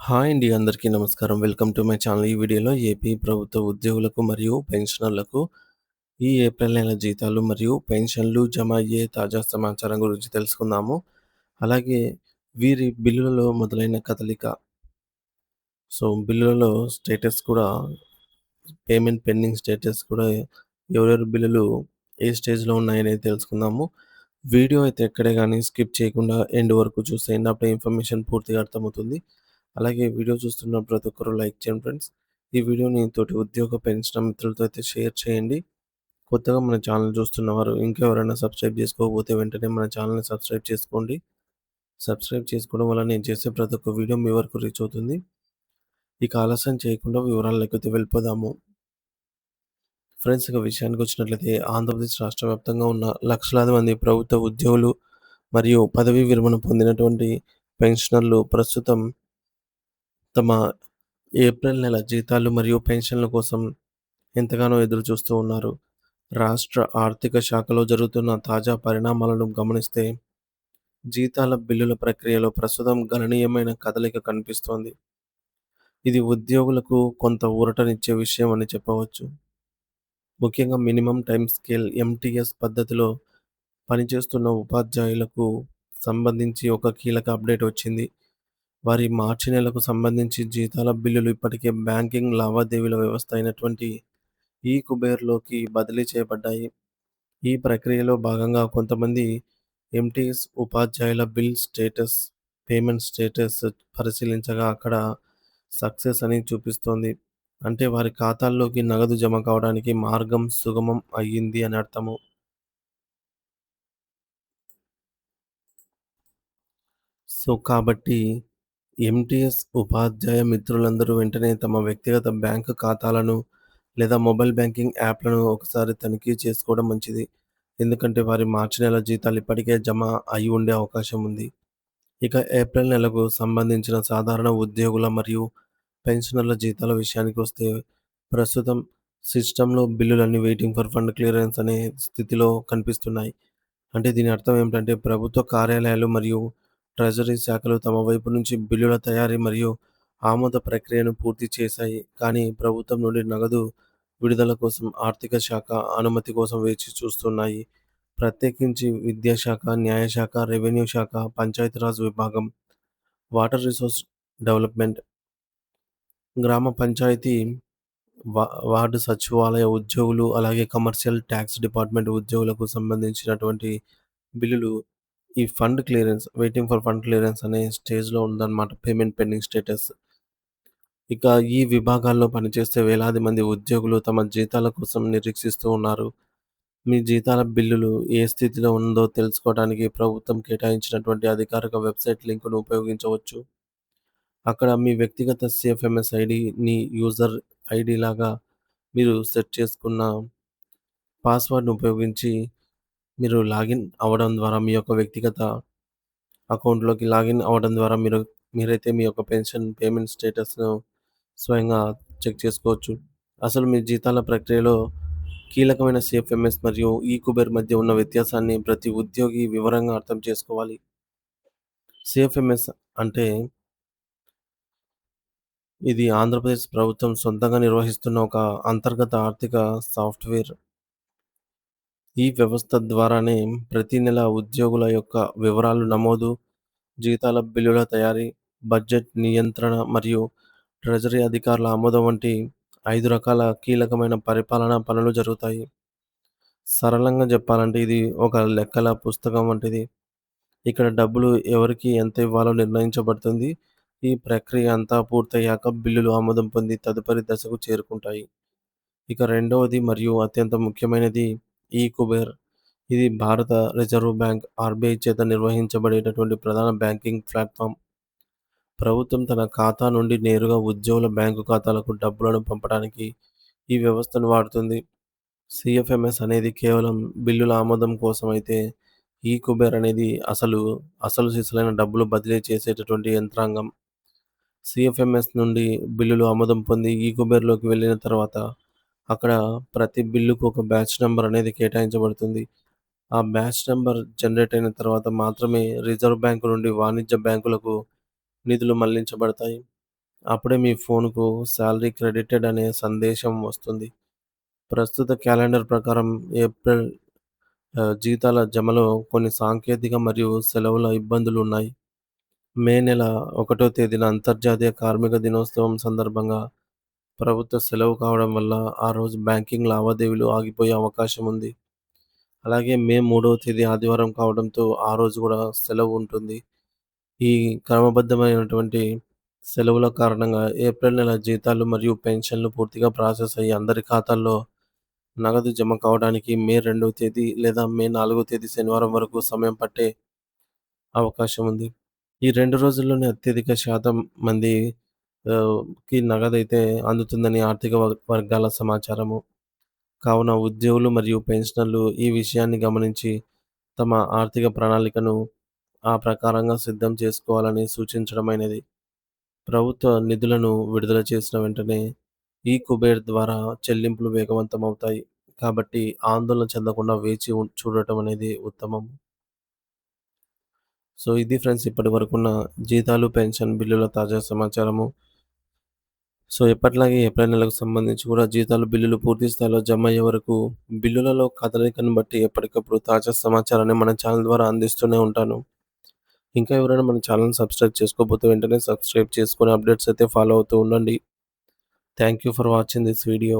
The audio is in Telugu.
హాయ్ అండి. అందరికీ నమస్కారం. Welcome to my channel. ఈ వీడియోలో ఏపీ ప్రభుత్వ ఉద్యోగులకు మరియు పెన్షనర్లకు ఈ ఏప్రిల్ నెల జీతాలు మరియు పెన్షన్లు జమ అయ్యే తాజా సమాచారం గురించి తెలుసుకుందాము. అలాగే వీరి బిల్లులలో మొదలైన కదలిక. బిల్లులలో స్టేటస్ కూడా పేమెంట్ పెండింగ్ స్టేటస్ కూడా ఎవరెవరి బిల్లులు ఏ స్టేజ్‌లో ఉన్నాయనేది తెలుసుకుందాము. వీడియో అయితే ఎక్కడే గాని స్కిప్ చేయకుండా ఎండ్ వరకు చూసేయండి. అప్పుడే ఇన్ఫర్మేషన్ పూర్తిగా అర్థమవుతుంది. అలాగే వీడియో చూస్తున్న ప్రతి ఒక్కరు లైక్ చేయండి ఫ్రెండ్స్. ఈ వీడియోని తోటి ఉద్యోగ పెన్షన్ మిత్రులతో అయితే షేర్ చేయండి. కొత్తగా మన ఛానల్ చూస్తున్నవారు ఇంకా ఎవరైనా సబ్స్క్రైబ్ చేసుకోకపోతే వెంటనే మన ఛానల్‌ని సబ్స్క్రైబ్ చేసుకోండి. సబ్స్క్రైబ్ చేసుకోవడం వల్ల నేను చేసే ప్రతి ఒక్క వీడియో మీ వరకు రీచ్ అవుతుంది. ఇక ఆలస్యం చేయకుండా వివరాల్లోకైతే వెళ్ళిపోదాము. ఫ్రెండ్స్, ఇక విషయానికొచ్చినట్లయితే ఆంధ్రప్రదేశ్ రాష్ట్ర వ్యాప్తంగా ఉన్న లక్షలాది మంది ప్రభుత్వ ఉద్యోగులు మరియు పదవీ విరమణ పొందినటువంటి పెన్షనర్లు ప్రస్తుతం తమ ఏప్రిల్ నెల జీతాలు మరియు పెన్షన్ల కోసం ఎంతగానో ఎదురుచూస్తూ ఉన్నారు. రాష్ట్ర ఆర్థిక శాఖలో జరుగుతున్న తాజా పరిణామాలను గమనిస్తే జీతాల బిల్లుల ప్రక్రియలో ప్రస్తుతం గణనీయమైన కదలిక కనిపిస్తోంది. ఇది ఉద్యోగులకు కొంత ఊరటనిచ్చే విషయం అని చెప్పవచ్చు. ముఖ్యంగా మినిమమ్ టైమ్ స్కేల్ (ఎంటీఎస్) పద్ధతిలో పనిచేస్తున్న ఉపాధ్యాయులకు సంబంధించి ఒక కీలక అప్డేట్ వచ్చింది. వారి మార్చి నెలకు సంబంధించి జీతాల బిల్లులు ఇప్పటికే బ్యాంకింగ్ లావాదేవీల వ్యవస్థ అయినటువంటి ఈ-కుబేర్‌లోకి బదిలీ చేయబడ్డాయి. ఈ ప్రక్రియలో భాగంగా కొంతమంది ఎంటీఎస్ ఉపాధ్యాయుల బిల్ స్టేటస్, పేమెంట్ స్టేటస్ పరిశీలించగా అక్కడ సక్సెస్ అని చూపిస్తోంది. అంటే వారి ఖాతాల్లోకి నగదు జమ కావడానికి మార్గం సుగమం అయ్యింది అని అర్థము. కాబట్టి ఎంటీఎస్ ఉపాధ్యాయ మిత్రులందరూ వెంటనే తమ వ్యక్తిగత బ్యాంకు ఖాతాలను లేదా మొబైల్ బ్యాంకింగ్ యాప్‌లను ఒకసారి తనిఖీ చేసుకోవడం మంచిది. ఎందుకంటే వారి మార్చి నెల జీతాలు ఇప్పటికే జమ అయి ఉండే అవకాశం ఉంది. ఇక ఏప్రిల్ నెలకు సంబంధించిన సాధారణ ఉద్యోగుల మరియు పెన్షనర్ల జీతాల విషయానికొస్తే ప్రస్తుతం సిస్టమ్‌లో బిల్లులన్నీ వెయిటింగ్ ఫర్ ఫండ్ క్లియరెన్స్ అనే స్థితిలో కనిపిస్తున్నాయి. అంటే దీని అర్థం ఏమిటంటే ప్రభుత్వ కార్యాలయాలు మరియు ట్రెజరీ శాఖలు తమ వైపు నుంచి బిల్లుల తయారీ మరియు ఆమోద ప్రక్రియను పూర్తి చేశాయి. కానీ ప్రభుత్వం నుండి నగదు విడుదల కోసం ఆర్థిక శాఖ అనుమతి కోసం వేచి చూస్తున్నాయి. ప్రత్యేకించి విద్యాశాఖ, న్యాయశాఖ, రెవెన్యూ శాఖ, పంచాయతీరాజ్ విభాగం, వాటర్ రిసోర్స్ డెవలప్‌మెంట్, గ్రామ పంచాయతీ, వా వార్డు సచివాలయ ఉద్యోగులు, అలాగే కమర్షియల్ టాక్స్ డిపార్ట్‌మెంట్ ఉద్యోగులకు సంబంధించినటువంటి బిల్లులు ఈ fund clearance, waiting for fund clearance అనే స్టేజ్‌లో ఉందన్నమాట. Payment pending status. ఇక ఈ విభాగాల్లో పనిచేసే వేలాది మంది ఉద్యోగులు తమ జీతాల కోసం నిరీక్షిస్తూ ఉన్నారు. మీ జీతాల బిల్లులు ఏ స్థితిలో ఉందో తెలుసుకోవడానికి ప్రభుత్వం కేటాయించినటువంటి అధికారిక వెబ్‌సైట్ లింకును ఉపయోగించవచ్చు. అక్కడ మీ వ్యక్తిగత సీఎఫ్ఎంఎస్ ఐడీని యూజర్ ఐడీ లాగా మీరు సెట్ చేసుకున్న పాస్వర్డ్‌ని ఉపయోగించి మీరు లాగిన్ అవ్వడం ద్వారా మీ యొక్క వ్యక్తిగత అకౌంట్‌లోకి లాగిన్ అవ్వడం ద్వారా మీరైతే మీ యొక్క పెన్షన్ పేమెంట్ స్టేటస్‌ను స్వయంగా చెక్ చేసుకోవచ్చు. అసలు మీ జీతాల ప్రక్రియలో కీలకమైన సీఎఫ్ఎంఎస్ మరియు ఈ-కుబేర్ మధ్య ఉన్న వ్యత్యాసాన్ని ప్రతి ఉద్యోగి వివరంగా అర్థం చేసుకోవాలి. సీఎఫ్ఎంఎస్ అంటే ఇది ఆంధ్రప్రదేశ్ ప్రభుత్వం సొంతంగా నిర్వహిస్తున్న ఒక అంతర్గత ఆర్థిక సాఫ్ట్‌వేర్. ఈ వ్యవస్థ ద్వారానే ప్రతి నెల ఉద్యోగుల యొక్క వివరాలు నమోదు, జీతాల బిల్లుల తయారీ, బడ్జెట్ నియంత్రణ మరియు ట్రెజరీ అధికారుల ఆమోదం వంటి 5 రకాల కీలకమైన పరిపాలనా పనులు జరుగుతాయి. సరళంగా చెప్పాలంటే ఇది ఒక లెక్కల పుస్తకం వంటిది. ఇక్కడ డబ్బులు ఎవరికి ఎంత ఇవ్వాలో నిర్ణయించబడుతుంది. ఈ ప్రక్రియ అంతా పూర్తయ్యాక బిల్లులు ఆమోదం పొంది తదుపరి దశకు చేరుకుంటాయి. ఇక రెండవది మరియు అత్యంత ముఖ్యమైనది ఈ-కుబేర్. ఇది భారత రిజర్వ్ బ్యాంక్ (ఆర్‌బీఐ) చేత నిర్వహించబడేటటువంటి ప్రధాన బ్యాంకింగ్ ప్లాట్‌ఫామ్. ప్రభుత్వం తన ఖాతా నుండి నేరుగా ఉద్యోగుల బ్యాంకు ఖాతాలకు డబ్బులను పంపడానికి ఈ వ్యవస్థను వాడుతుంది. సీఎఫ్ఎంఎస్ అనేది కేవలం బిల్లుల ఆమోదం కోసం అయితే, ఈ-కుబేర్ అనేది అసలు సిసలైన డబ్బులు బదిలీ చేసేటటువంటి యంత్రాంగం. సీఎఫ్ఎంఎస్ నుండి బిల్లులు ఆమోదం పొంది ఈ-కుబేర్‌లోకి వెళ్ళిన తర్వాత, అక్కడ ప్రతి బిల్లుకు ఒక బ్యాచ్ నంబర్ అనేది కేటాయించబడుతుంది. ఆ బ్యాచ్ నంబర్ జనరేట్ అయిన తర్వాత మాత్రమే రిజర్వ్ బ్యాంక్ నుండి వాణిజ్య బ్యాంకులకు నిధులు మళ్లించబడతాయి. అప్పుడే మీ ఫోన్‌కు సాలరీ క్రెడిటెడ్ అనే సందేశం వస్తుంది. ప్రస్తుత క్యాలెండర్ ప్రకారం ఏప్రిల్ జీతాల జమలో కొన్ని సాంకేతిక మరియు సెలవుల ఇబ్బందులున్నాయి. మే నెల 1 తేదీన అంతర్జాతీయ కార్మిక దినోత్సవం సందర్భంగా ప్రభుత్వ సెలవు కావడం వల్ల ఆ రోజు బ్యాంకింగ్ లావాదేవీలు ఆగిపోయే అవకాశం ఉంది. అలాగే మే 3వ తేదీ ఆదివారం కావడంతో ఆ రోజు గూడా సెలవు ఉంటుంది. ఈ క్రమబద్ధమైనటువంటి సెలవుల కారణంగా ఏప్రిల్ నెల జీతాలు మరియు పెన్షన్లు పూర్తిగా ప్రాసెస్ అయ్యి అందరి ఖాతాల్లో నగదు జమ కావడానికి మే 2వ తేదీ లేదా మే 4వ తేదీ శనివారం వరకు సమయం పట్టే అవకాశం ఉంది. ఈ 2 రోజుల్లోనే అత్యధిక శాతం మంది కి నగదైతే అందుతుందని ఆర్థిక వర్గాల సమాచారము. కావున ఉద్యోగులు మరియు పెన్షనర్లు ఈ విషయాన్ని గమనించి తమ ఆర్థిక ప్రణాళికను ఆ ప్రకారంగా సిద్ధం చేసుకోవాలని సూచించడమైనది. ప్రభుత్వ నిధులను విడుదల చేసిన వెంటనే ఈ కుబేర్ ద్వారా చెల్లింపులు వేగవంతమవుతాయి. కాబట్టి ఆందోళన చెందకుండా వేచి చూడటం అనేది ఉత్తమం. సో, ఇది ఫ్రెండ్స్ ఇప్పటివరకున్న జీతాలు, పెన్షన్ బిల్లుల తాజా సమాచారము. సో, ఎప్పటిలాగే ఏప్రిల్ నెలకు సంబంధించి కూడా జీతాలు, బిల్లులు పూర్తి స్థాయిలో జమయ్యే వరకు బిల్లులలో కదలికను బట్టి ఎప్పటికప్పుడు తాజా సమాచారాన్ని మన ఛానల్ ద్వారా అందిస్తూనే ఉంటాను. ఇంకా ఎవరైనా మన ఛానల్‌ని సబ్స్క్రైబ్ చేసుకోకపోతే వెంటనే సబ్స్క్రైబ్ చేసుకొని అప్డేట్స్ అయితే ఫాలో అవుతూ ఉండండి. Thank you for watching this video.